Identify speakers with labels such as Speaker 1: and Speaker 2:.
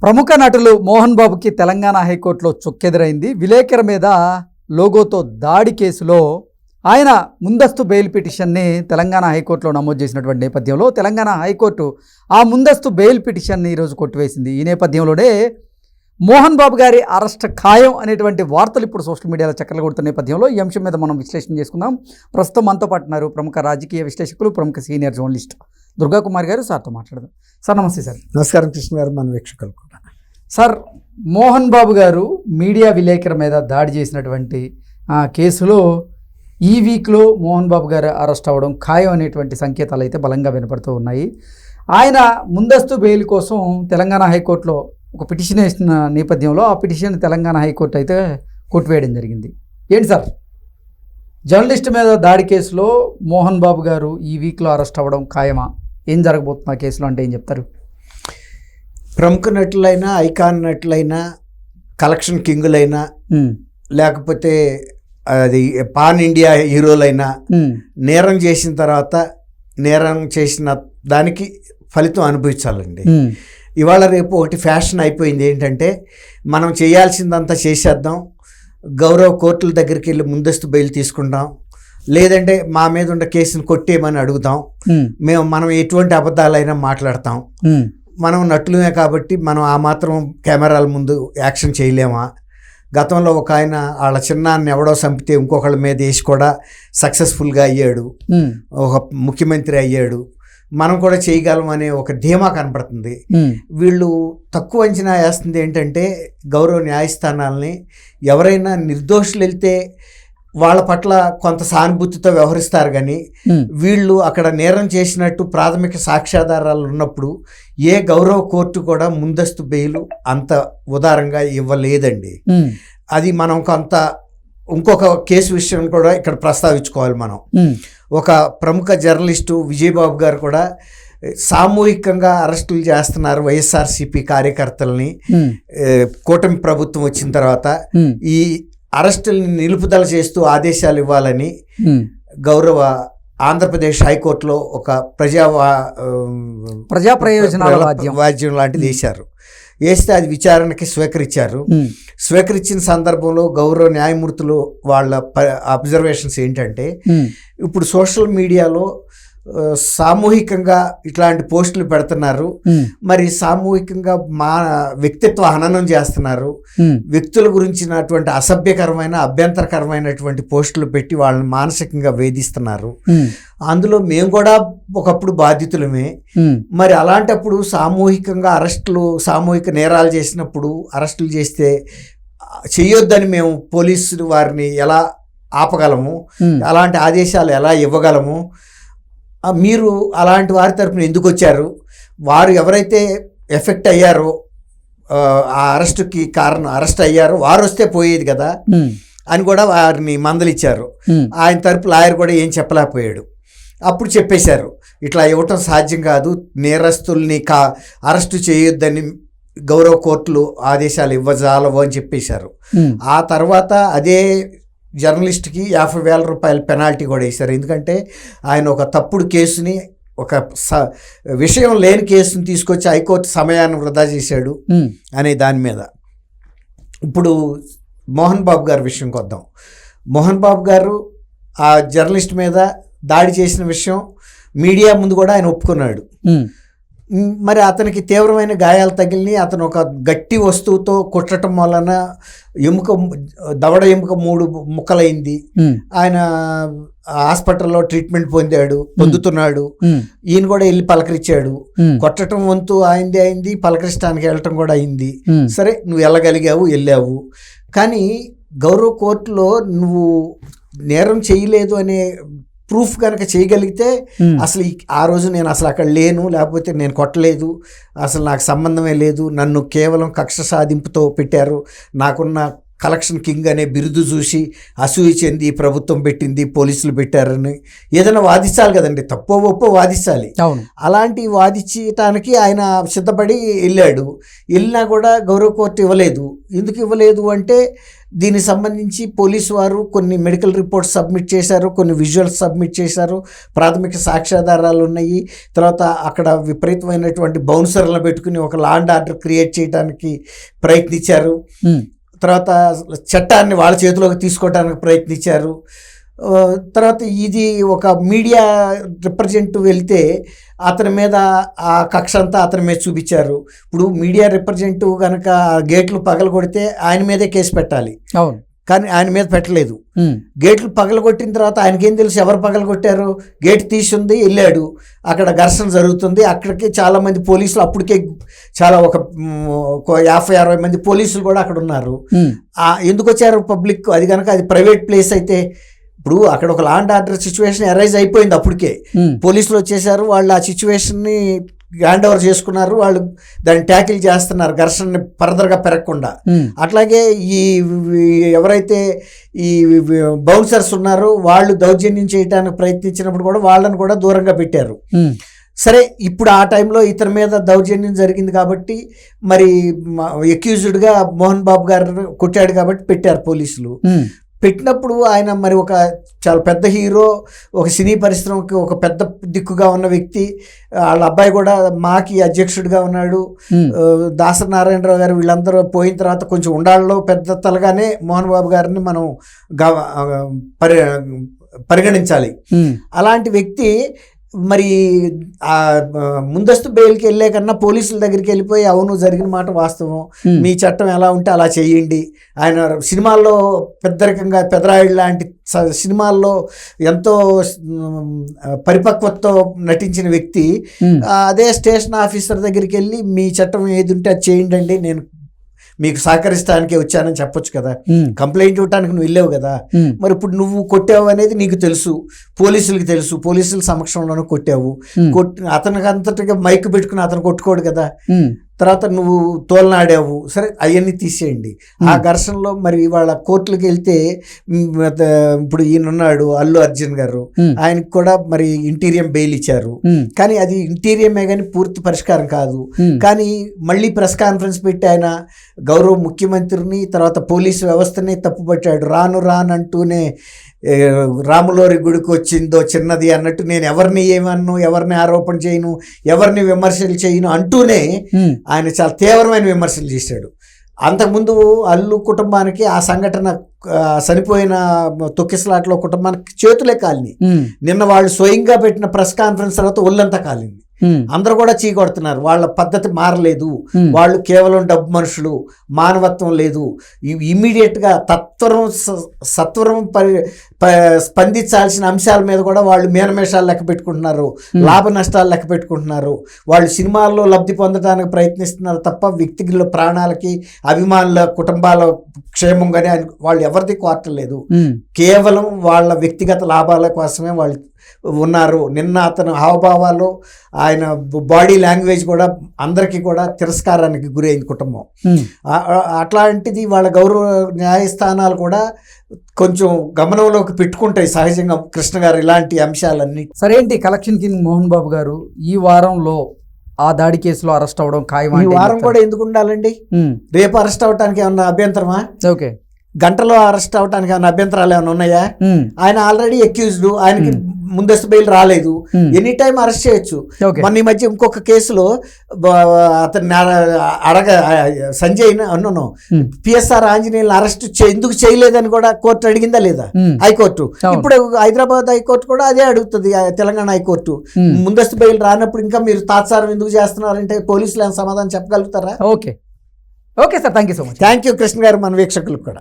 Speaker 1: ప్రముఖ నటులు మోహన్ బాబుకి తెలంగాణ హైకోర్టులో చుక్కెదురైంది. విలేకరు మీద లోగోతో దాడి కేసులో ఆయన ముందస్తు బెయిల్ పిటిషన్ని తెలంగాణ హైకోర్టులో నమోదు చేసినటువంటి నేపథ్యంలో తెలంగాణ హైకోర్టు ఆ ముందస్తు బెయిల్ పిటిషన్ని ఈరోజు కొట్టివేసింది. ఈ నేపథ్యంలోనే మోహన్ బాబు గారి అరెస్ట్ ఖాయం అనేటువంటి వార్తలు ఇప్పుడు సోషల్ మీడియాలో చక్కర్లు కొడుతున్న నేపథ్యంలో ఈ అంశం మీద మనం విశ్లేషణ చేసుకుందాం. ప్రస్తుతం మనతో పాటు ఉన్నారు ప్రముఖ రాజకీయ విశ్లేషకులు, ప్రముఖ సీనియర్ జర్నలిస్ట్ దుర్గా కుమార్ గారు. సార్తో మాట్లాడదాం. సార్ నమస్తే. సార్
Speaker 2: నమస్కారం కృష్ణ గారు, మన వీక్షకులు కూడా.
Speaker 1: సార్, మోహన్ బాబు గారు మీడియా విలేకరు మీద దాడి చేసినటువంటి కేసులో ఈ వీక్లో మోహన్ బాబు గారు అరెస్ట్ అవ్వడం ఖాయం అనేటువంటి సంకేతాలు అయితే బలంగా వినపడుతూ ఉన్నాయి. ఆయన ముందస్తు బెయిల్ కోసం తెలంగాణ హైకోర్టులో ఒక పిటిషన్ వేసిన నేపథ్యంలో ఆ పిటిషన్ తెలంగాణ హైకోర్టు అయితే కొట్టివేయడం జరిగింది. ఏంటి సార్, జర్నలిస్ట్ మీద దాడి కేసులో మోహన్ బాబు గారు ఈ వీక్లో అరెస్ట్ అవ్వడం ఖాయమా? ఏం జరగబోతుంది ఆ కేసులో అంటే ఏం చెప్తారు?
Speaker 2: ప్రముఖ నటులైనా, ఐకాన్ నటులైనా, కలెక్షన్ కింగులైనా, లేకపోతే అది పాన్ ఇండియా హీరోలైనా నేరం చేసిన తర్వాత నేరం చేసిన దానికి ఫలితం అనుభవించాలండి. ఇవాళ రేపు ఒకటి ఫ్యాషన్ అయిపోయింది. ఏంటంటే మనం చేయాల్సిందంతా చేసేద్దాం, గౌరవ కోర్టుల దగ్గరికి వెళ్ళి ముందస్తు బెయిల్ తీసుకుంటాం, లేదంటే మా మీద ఉన్న కేసును కొట్టేయమని అడుగుతాం, మనం ఎటువంటి అబద్ధాలైనా మాట్లాడతాం, మనం నటులమే కాబట్టి మనం ఆ మాత్రం కెమెరాల ముందు యాక్షన్ చేయలేమా? గతంలో ఒక ఆయన వాళ్ళ చిన్నాన్ని ఎవడో చంపితే ఇంకొకళ్ళ మీద వేసి కూడా సక్సెస్ఫుల్గా అయ్యాడు, ఒక ముఖ్యమంత్రి అయ్యాడు, మనం కూడా చేయగలం అనే ఒక ధీమా కనపడుతుంది. వీళ్ళు తక్కువ అంచనా వేస్తుంది ఏంటంటే గౌరవ న్యాయస్థానాలని ఎవరైనా నిర్దోషులు వెళ్తే వాళ్ళ పట్ల కొంత సానుభూతితో వ్యవహరిస్తారు, కానీ వీళ్ళు అక్కడ నేరం చేసినట్టు ప్రాథమిక సాక్ష్యాధారాలు ఉన్నప్పుడు ఏ గౌరవ కోర్టు కూడా ముందస్తు బెయిల్ అంత ఉదారంగా ఇవ్వలేదండి. అది మనం కొంత ఇంకొక కేసు విషయం కూడా ఇక్కడ ప్రస్తావించుకోవాలి. మనం ఒక ప్రముఖ జర్నలిస్టు విజయబాబు గారు కూడా సామూహికంగా అరెస్టులు చేస్తున్నారు వైఎస్ఆర్సీపీ కార్యకర్తలని. కూటమి ప్రభుత్వం వచ్చిన తర్వాత ఈ అరెస్టుల్ని నిలుపుదల చేస్తూ ఆదేశాలు ఇవ్వాలని గౌరవ ఆంధ్రప్రదేశ్ హైకోర్టులో ఒక ప్రజా ప్రయోజనాల వాద్యం లాంటిది వేశారు. వేస్తే అది విచారణకి స్వీకరించారు. స్వీకరించిన సందర్భంలో గౌరవ న్యాయమూర్తులు వాళ్ళ అబ్జర్వేషన్స్ ఏంటంటే, ఇప్పుడు సోషల్ మీడియాలో సామూహికంగా ఇట్లాంటి పోస్టులు పెడుతున్నారు, మరి సామూహికంగా మా వ్యక్తిత్వ హననం చేస్తున్నారు, వ్యక్తుల గురించినటువంటి అసభ్యకరమైన అభ్యంతరకరమైనటువంటి పోస్టులు పెట్టి వాళ్ళని మానసికంగా వేధిస్తున్నారు. అందులో మేము కూడా ఒకప్పుడు బాధితులమే. మరి అలాంటప్పుడు సామూహికంగా సామూహిక నేరాలు చేసినప్పుడు అరెస్టులు చేస్తే చెయ్యొద్దని మేము పోలీసులు వారిని ఎలా ఆపగలము? అలాంటి ఆదేశాలు ఎలా ఇవ్వగలము? మీరు అలాంటి వారి తరపున ఎందుకు వచ్చారు? వారు ఎవరైతే ఎఫెక్ట్ అయ్యారో, ఆ అరెస్టుకి కారణం అరెస్ట్ అయ్యారో వారు వస్తే పోయేది కదా అని కూడా వారిని మందలిచ్చారు. ఆయన తరపు లాయర్ కూడా ఏం చెప్పలేకపోయాడు. అప్పుడు చెప్పేశారు, ఇట్లా ఇవ్వటం సాధ్యం కాదు, నేరస్తుల్ని అరెస్టు చేయొద్దని గౌరవ కోర్టులు ఆదేశాలు ఇవ్వజాలవు అని చెప్పేశారు. ఆ తర్వాత అదే జర్నలిస్ట్కి 50,000 రూపాయల పెనాల్టీ కూడా వేశారు. ఎందుకంటే ఆయన ఒక తప్పుడు కేసుని, ఒక విషయం లేని కేసుని తీసుకొచ్చి హైకోర్టు సమయాన్ని వృధా చేశాడు అనే దాని మీద. ఇప్పుడు మోహన్ బాబు గారి విషయంకి వద్దాం. మోహన్ బాబు గారు ఆ జర్నలిస్ట్ మీద దాడి చేసిన విషయం మీడియా ముందు కూడా ఆయన ఒప్పుకున్నాడు. మరి అతనికి తీవ్రమైన గాయాలు తగిలిని, అతను ఒక గట్టి వస్తువుతో కుట్టడం వలన దవడ ఎముక 3 ముక్కలైంది. ఆయన హాస్పిటల్లో ట్రీట్మెంట్ పొందుతున్నాడు. ఈయన కూడా వెళ్ళి పలకరించాడు. కొట్టడం వంతు అయింది, పలకరించడానికి వెళ్ళటం కూడా అయింది. సరే, నువ్వు వెళ్ళగలిగావు, వెళ్ళావు. కానీ గౌరవ కోర్టులో నువ్వు నేరం చేయలేదు అనే ప్రూఫ్ కనుక చేయగలిగితే, అసలు ఆ రోజు నేను అసలు అక్కడ లేను, లేకపోతే నేను కొట్టలేదు, అసలు నాకు సంబంధమే లేదు, నన్ను కేవలం కక్ష సాధింపుతో పెట్టారు, నాకున్న కలెక్షన్ కింగ్ అనే బిరుదు చూసి అసూయ చెంది ప్రభుత్వం పెట్టింది, పోలీసులు పెట్టారని ఏదైనా వాదించాలి కదండి, తప్పో ఒప్పో వాదించాలి.
Speaker 1: అవును.
Speaker 2: అలాంటి వాదించడానికి ఆయన సిద్ధపడి వెళ్ళాడు. వెళ్ళినా కూడా గౌరవ కోర్టు ఇవ్వలేదు. ఎందుకు ఇవ్వలేదు అంటే దీనికి సంబంధించి పోలీసు వారు కొన్ని మెడికల్ రిపోర్ట్స్ సబ్మిట్ చేశారు, కొన్ని విజువల్స్ సబ్మిట్ చేశారు, ప్రాథమిక సాక్ష్యాధారాలు ఉన్నాయి. తర్వాత అక్కడ విపరీతమైనటువంటి బౌన్సర్లను పెట్టుకుని ఒక లా అండ్ ఆర్డర్ క్రియేట్ చేయడానికి ప్రయత్నించారు. తర్వాత చట్టాన్ని వాళ్ళ చేతిలోకి తీసుకోవడానికి ప్రయత్నించారు. తర్వాత ఇది ఒక మీడియా రిప్రజెంటేటివ్ వెళ్తే అతని మీద ఆ కక్ష అంతా అతని మీద చూపించారు. ఇప్పుడు మీడియా రిప్రజెంటేటివ్ కనుక గేట్లు పగలగొడితే ఆయన మీదే కేసు పెట్టాలి.
Speaker 1: అవును.
Speaker 2: కానీ ఆయన మీద పెట్టలేదు. గేట్లు పగలగొట్టిన తర్వాత ఆయనకేం తెలుసు ఎవరు పగలగొట్టారు? గేట్ తీసుంది, వెళ్ళాడు, అక్కడ ఘర్షణ జరుగుతుంది. అక్కడికి చాలామంది పోలీసులు అప్పటికే చాలా ఒక 50-60 మంది పోలీసులు కూడా అక్కడ ఉన్నారు. ఎందుకు వచ్చారు పబ్లిక్? అది కనుక అది ప్రైవేట్ ప్లేస్ అయితే ఇప్పుడు అక్కడ ఒక law and order situation arise అయిపోయింది. అప్పటికే పోలీసులు వచ్చేసారు, వాళ్ళు ఆ సిచ్యువేషన్ని హ్యాండ్ ఓవర్ చేసుకున్నారు, వాళ్ళు దాన్ని ట్యాకిల్ చేస్తున్నారు ఘర్షణని ఫర్దర్గా పెరగకుండా. అట్లాగే ఈ ఎవరైతే ఈ బౌన్సర్స్ ఉన్నారో వాళ్ళు దౌర్జన్యం చేయడానికి ప్రయత్నించినప్పుడు కూడా వాళ్ళని కూడా దూరంగా పెట్టారు. సరే, ఇప్పుడు ఆ టైంలో ఇతని మీద దౌర్జన్యం జరిగింది కాబట్టి మరి అక్యూజ్డ్గా మోహన్ బాబు గారు కొట్టాడు కాబట్టి పెట్టారు పోలీసులు. పెట్టినప్పుడు ఆయన మరి ఒక చాలా పెద్ద హీరో, ఒక సినీ పరిశ్రమకి ఒక పెద్ద దిక్కుగా ఉన్న వ్యక్తి, వాళ్ళ అబ్బాయి కూడా మాకి అధ్యక్షుడిగా ఉన్నాడు, దాసరి నారాయణరావు గారు, వీళ్ళందరూ పోయిన తర్వాత కొంచెం ఉండాళ్ళలో పెద్ద తలగానే మోహన్ బాబు గారిని మనం పరిగణించాలి. అలాంటి వ్యక్తి మరి ఆ ముందస్తు బెయిల్కి వెళ్ళే కన్నా పోలీసుల దగ్గరికి వెళ్ళిపోయి అవును జరిగిన మాట వాస్తవం, మీ చట్టం ఎలా ఉంటే అలా చేయండి. ఆయన సినిమాల్లో పెద్దరికంగా పెదరాయుడు లాంటి సినిమాల్లో ఎంతో పరిపక్వతతో నటించిన వ్యక్తి అదే స్టేషన్ ఆఫీసర్ దగ్గరికి వెళ్ళి మీ చట్టం ఏది ఉంటే అది చేయండి, నేను మీకు సహకరిస్తానికే వచ్చానని చెప్పొచ్చు కదా. కంప్లైంట్ ఇవ్వడానికి నువ్వు వెళ్ళావు కదా, మరి ఇప్పుడు నువ్వు కొట్టావు అనేది నీకు తెలుసు, పోలీసులకి తెలుసు, పోలీసుల సమక్షంలోనూ కొట్టావు. అతనికి అంతటిగా మైక్ పెట్టుకుని అతను కొట్టుకోడు కదా. తర్వాత నువ్వు తోలనాడావు, సరే అవన్నీ తీసేయండి. ఆ ఘర్షణలో మరి వాళ్ళ కోర్టులకు వెళ్తే ఇప్పుడు ఈయనున్నాడు అల్లు అర్జున్ గారు, ఆయనకు కూడా మరి ఇంటీరియం బెయిల్ ఇచ్చారు. కానీ అది ఇంటీరియమే కానీ పూర్తి పరిష్కారం కాదు. కానీ మళ్ళీ ప్రెస్ కాన్ఫరెన్స్ పెట్టి ఆయన గౌరవ ముఖ్యమంత్రిని తర్వాత పోలీసు వ్యవస్థని తప్పుపట్టాడు. రానంటూనే రాములోరి గుడికి వచ్చిందో చిన్నది అన్నట్టు నేను ఎవరిని ఏమన్ను, ఎవరిని ఆరోపణ చేయను, ఎవరిని విమర్శలు చేయను అంటూనే ఆయన చాలా తీవ్రమైన విమర్శలు చేశాడు. అంతకుముందు అల్లు కుటుంబానికి ఆ సంఘటన చనిపోయిన తొక్కిసలాట్లో కుటుంబానికి చేతులే కాలిని. నిన్న వాళ్ళు స్వయంగా పెట్టిన ప్రెస్ కాన్ఫరెన్స్ తర్వాత ఒళ్ళంతా కాలింది. అందరూ కూడా చీకొడుతున్నారు, వాళ్ళ పద్ధతి మారలేదు, వాళ్ళు కేవలం డబ్బు మనుషులు, మానవత్వం లేదు. ఇమ్మీడియట్గా సత్వరం స్పందించాల్సిన అంశాల మీద కూడా వాళ్ళు మేనమేషాలు లెక్క పెట్టుకుంటున్నారు, లాభ నష్టాలు లెక్క పెట్టుకుంటున్నారు. వాళ్ళు సినిమాల్లో లబ్ధి పొందడానికి ప్రయత్నిస్తున్నారు తప్ప వ్యక్తిగత ప్రాణాలకి, అభిమానుల కుటుంబాల క్షేమంగానే వాళ్ళు ఎవరిది కోరట్లేదు. కేవలం వాళ్ళ వ్యక్తిగత లాభాల కోసమే వాళ్ళు ఉన్నారు. నిన్న అతను హావభావాలు, ఆయన బాడీ లాంగ్వేజ్ కూడా అందరికీ కూడా తిరస్కారానికి గురైంది కుటుంబం. అట్లాంటిది వాళ్ళ గౌరవ న్యాయస్థానాలు కూడా కొంచెం గమనంలోకి పెట్టుకుంటాయి సహజంగా కృష్ణ గారు ఇలాంటి అంశాలన్నీ.
Speaker 1: సరేంటి కలెక్షన్ కింగ్ మోహన్ బాబు గారు ఈ వారంలో ఆ దాడి కేసులో అరెస్ట్ అవ్వడం ఖాయం.
Speaker 2: ఈ వారం కూడా ఎందుకు ఉండాలండి? రేపు అరెస్ట్ అవడానికి ఏమన్నా అభ్యంతరమా?
Speaker 1: ఓకే,
Speaker 2: గంటలో అరెస్ట్ అవడానికి ఏమైనా అభ్యంతరాలు ఏమైనా ఉన్నాయా? ఆయన ఆల్రెడీ అక్యూజ్డ్, ఆయనకి ముందస్తు బెయిల్ రాలేదు, ఎనీ టైం అరెస్ట్ చేయొచ్చు. మొన్న ఈ మధ్య ఇంకొక కేసులో అతను సంజయ్ పిఎస్ఆర్ ఆంజనేయులు అరెస్ట్ ఎందుకు చేయలేదని కూడా కోర్టు అడిగిందా లేదా? హైకోర్టు. ఇప్పుడు హైదరాబాద్ హైకోర్టు కూడా అదే అడుగుతుంది, తెలంగాణ హైకోర్టు. ముందస్తు బెయిల్ రానప్పుడు ఇంకా మీరు తాత్సారం ఎందుకు చేస్తున్నారంటే పోలీసులు ఏమైనా సమాధానం చెప్పగలుగుతారా?
Speaker 1: Okay okay sir, thank you so much.
Speaker 2: Thank you Krishna గారు, మన వీక్షకులకు కూడా.